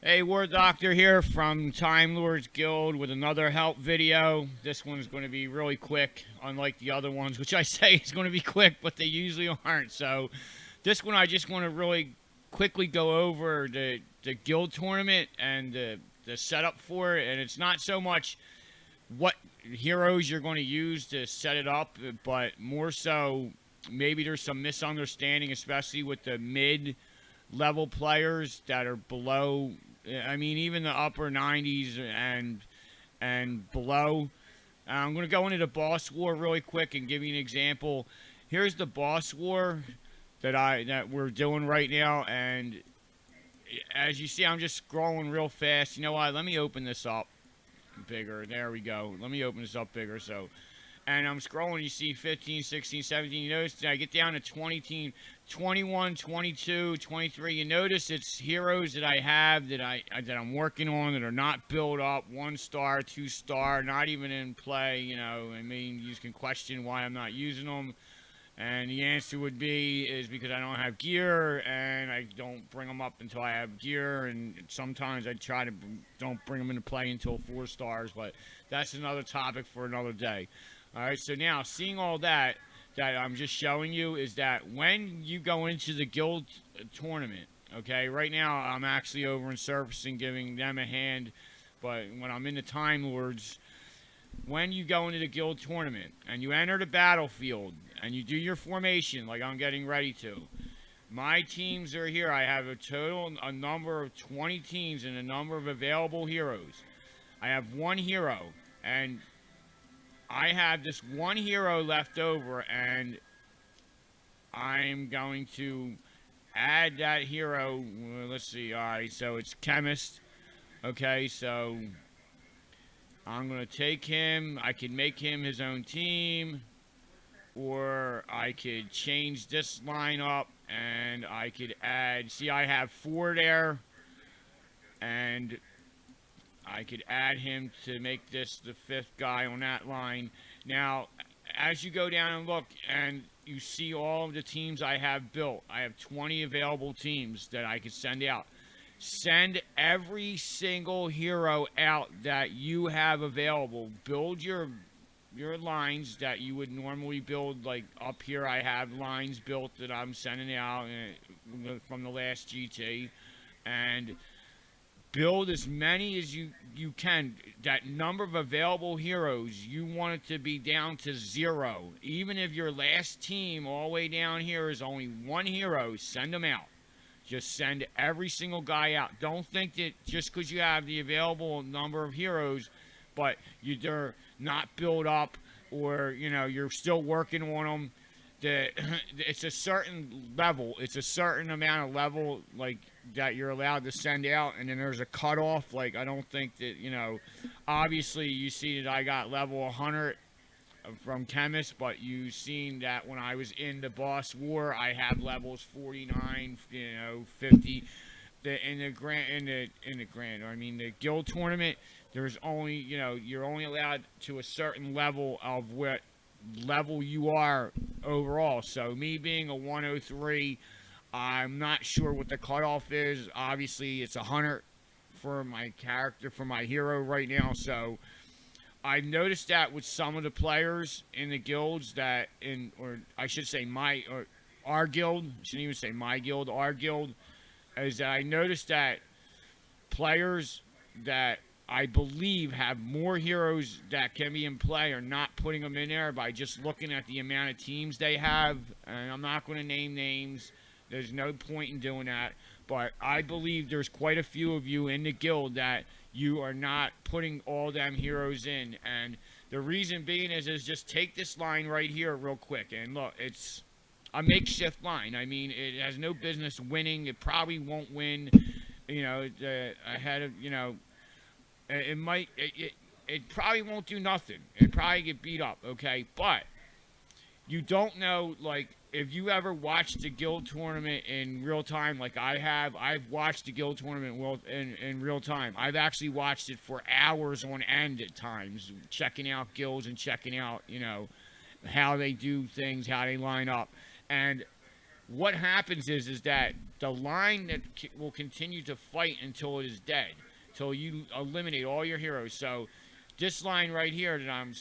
Hey, War Doctor here from Time Lords Guild with another help video. This one's going to be really quick, unlike the other ones, which I say is going to be quick, but they usually aren't. So, this one I just want to really quickly go over the guild tournament and the setup for it. And it's not so much what heroes you're going to use to set it up, but more so maybe there's some misunderstanding, especially with the mid level players that are below. I mean, even the upper 90s and below. I'm going to go into the boss war really quick and give you an example. Here's the boss war that we're doing right now, and as you see, I'm just scrolling real fast. You know what? Let me open this up bigger. There we go. Let me open this up bigger. And I'm scrolling, you see 15, 16, 17. You notice I get down to 20 team, 21, 22, 23. You notice it's heroes that I have that I'm working on that are not built up, 1 star, 2 star, not even in play. I mean, you can question why I'm not using them. And the answer would be is because I don't have gear and I don't bring them up until I have gear. And sometimes I try to don't bring them into play until 4 stars, but that's another topic for another day. All right, so now seeing all that I'm just showing you is that when you go into the guild tournament, okay, right now I'm actually over in Surfacing giving them a hand, but when I'm in the Time Lords, when you go into the guild tournament and you enter the battlefield and you do your formation like I'm getting ready to, my teams are here. I have a number of 20 teams and a number of available heroes. I have 1 hero, and I have this 1 hero left over, and I'm going to add that hero. Let's see. All right, so it's Chemist. Okay, so I'm going to take him. I could make him his own team, or I could change this lineup, and I could add. See, I have 4 there, and I could add him to make this the 5th guy on that line. Now, as you go down and look and you see all of the teams I have built, I have 20 available teams that I could send out. Send every single hero out that you have available. Build your lines that you would normally build. Like up here, I have lines built that I'm sending out from the last GT. And build as many as you can. That number of available heroes, you want it to be down to 0. Even if your last team all the way down here is only 1 hero, send them out. Just send every single guy out. Don't think that just because you have the available number of heroes, but they're not built up, or you're still working on them, that it's a certain level. It's a certain amount of level like that you're allowed to send out, and then there's a cutoff. Like I don't think that obviously you see that I got level 100 from Chemist, but you've seen that when I was in the boss war, I have levels 49, 50. In the grand, or I mean the guild tournament, there's only you're only allowed to a certain level of what level you are overall. So me being a 103, I'm not sure what the cutoff is. Obviously, it's 100 for my character, for my hero right now. So I've noticed that with some of the players in the guilds or I should say our guild, I shouldn't even say my guild, our guild, is that I noticed that players that I believe have more heroes that can be in play are not putting them in there by just looking at the amount of teams they have. And I'm not going to name names. There's no point in doing that. But I believe there's quite a few of you in the guild that you are not putting all them heroes in. And the reason being is just take this line right here real quick. And look, it's a makeshift line. I mean, it has no business winning. It probably won't win, ahead of, it might, it probably won't do nothing. It probably get beat up, okay? But you don't know, like, if you ever watched the guild tournament in real time, like I have, I've watched the guild tournament in real time. I've actually watched it for hours on end at times, checking out guilds and checking out, how they do things, how they line up. And what happens is that the line that will continue to fight until it is dead, until you eliminate all your heroes. So this line right here that I'm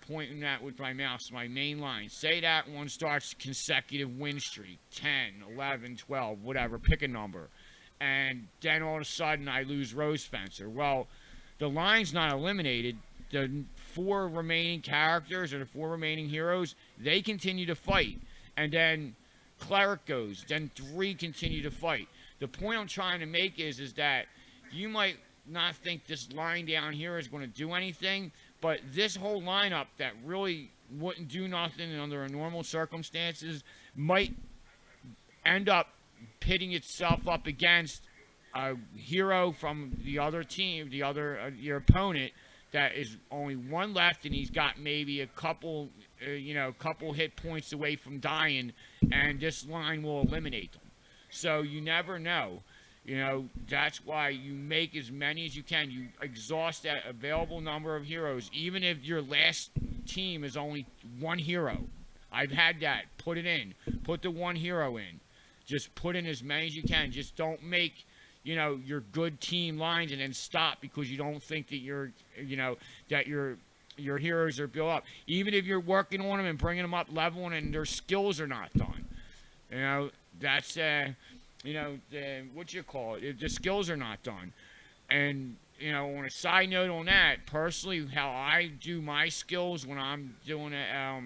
pointing at with my mouse, my main line, say that one starts consecutive win streak, 10, 11, 12, whatever, pick a number. And then all of a sudden I lose Rose Fencer. Well, the line's not eliminated. The 4 remaining characters or the 4 remaining heroes, they continue to fight. And then Cleric goes. Then 3 continue to fight. The point I'm trying to make is that you might not think this line down here is going to do anything, but this whole lineup that really wouldn't do nothing under normal circumstances might end up pitting itself up against a hero from the other team, your opponent, that is only 1 left, and he's got maybe a couple hit points away from dying, and this line will eliminate them. So you never know. That's why you make as many as you can. You exhaust that available number of heroes, even if your last team is only 1 hero. I've had that. Put it in. Put the 1 hero in. Just put in as many as you can. Just don't make, your good team lines and then stop because you don't think that your heroes are built up. Even if you're working on them and bringing them up level and their skills are not done. That's if the skills are not done. And on a side note on that, personally, how I do my skills when I'm doing a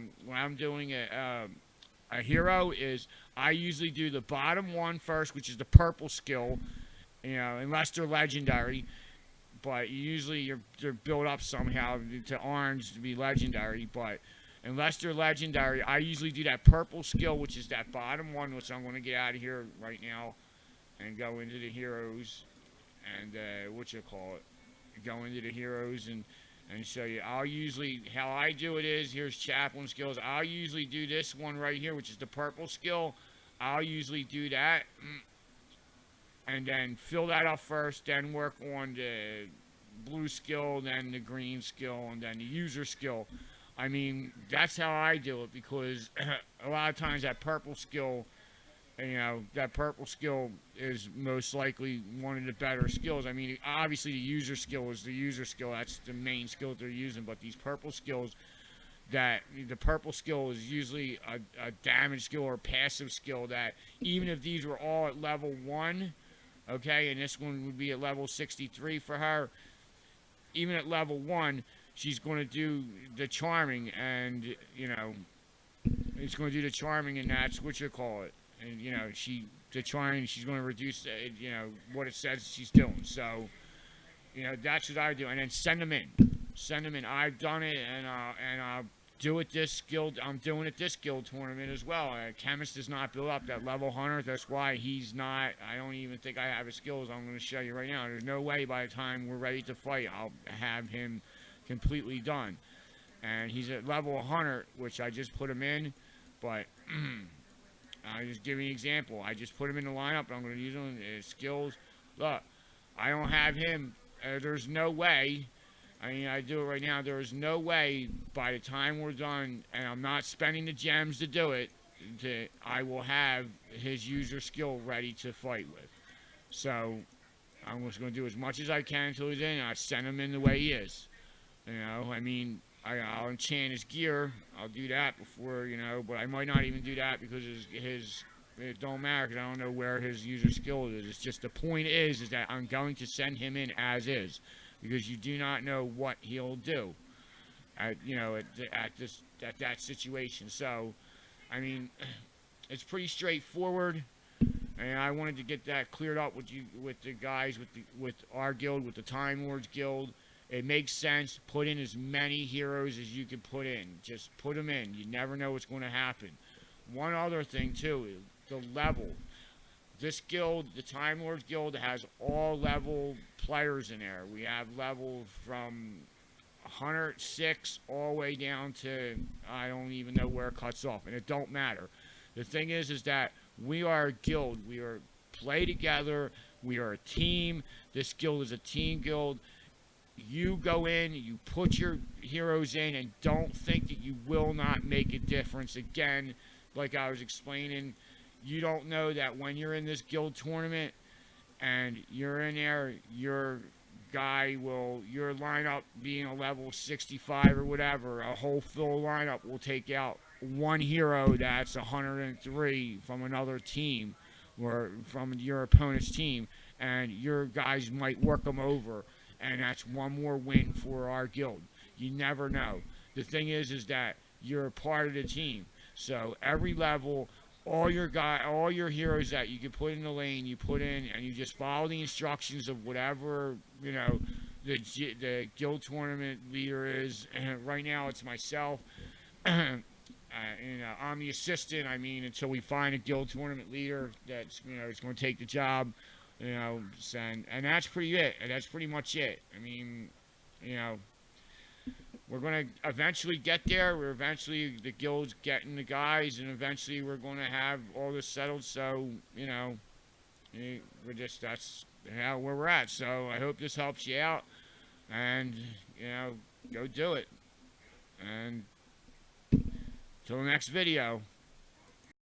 hero is I usually do the bottom 1 first, which is the purple skill, unless they're legendary. But usually they're built up somehow to orange to be legendary. But unless they're legendary, I usually do that purple skill, which is that bottom 1, which I'm going to get out of here right now and go into the heroes and go into the heroes and show you. How I do it is, here's chaplain skills. I'll usually do this one right here, which is the purple skill. I'll usually do that and then fill that up first, then work on the blue skill, then the green skill, and then the user skill. I mean, that's how I do it, because a lot of times that purple skill is most likely one of the better skills. I mean, obviously the user skill is the user skill. That's the main skill they're using. But these purple skills, the purple skill is usually a damage skill or passive skill that even if these were all at level 1, okay, and this one would be at level 63 for her, even at level 1, she's going to do the charming, and it's going to do the charming, and that's what you call it. And she's going to reduce what it says she's doing. So that's what I do, and then send them in. I've done it, and I'll do it this guild. I'm doing it this guild tournament as well. Chemist is not built up. That level 100, that's why he's not. I don't even think I have his skills. I'm going to show you right now. There's no way by the time we're ready to fight I'll have him completely done. And he's at level 100, which I just put him in, but I'll just give you an example. I just put him in the lineup, and I'm going to use him his skills. Look, I don't have him. There's no way. I mean, I do it right now. There is no way by the time we're done, and I'm not spending the gems to do it, I will have his user skill ready to fight with. So I'm just going to do as much as I can until he's in, and I send him in the way he is. I mean, I'll enchant his gear. I'll do that before, but I might not even do that because it don't matter because I don't know where his user skill is. It's just the point is that I'm going to send him in as is because you do not know what he'll do at that situation. So, I mean, it's pretty straightforward. And I wanted to get that cleared up with the guys, with our guild, with the Time Lords Guild. It makes sense. Put in as many heroes as you can put in. Just put them in. You never know what's going to happen. One other thing, too, is the level. This guild, the Time Lords Guild, has all level players in there. We have level from 106 all the way down to, I don't even know where it cuts off, and it don't matter. The thing is that we are a guild. We are play together. We are a team. This guild is a team guild. You go in, you put your heroes in, and don't think that you will not make a difference. Again, like I was explaining, you don't know that when you're in this guild tournament and you're in there, your lineup being a level 65 or whatever, a whole full lineup will take out one hero that's 103 from another team or from your opponent's team, and your guys might work them over, and that's one more win for our guild. You never know. The thing is that you're a part of the team. So every level, all your heroes that you can put in the lane, you put in, and you just follow the instructions of whatever the guild tournament leader is. And right now, it's myself. I'm the assistant. I mean, until we find a guild tournament leader that's is going to take the job. And that's pretty it. And that's pretty much it. I mean, we're going to eventually get there. The guild's getting the guys, and eventually we're going to have all this settled. So, that's where we're at. So I hope this helps you out, and, go do it. And till the next video.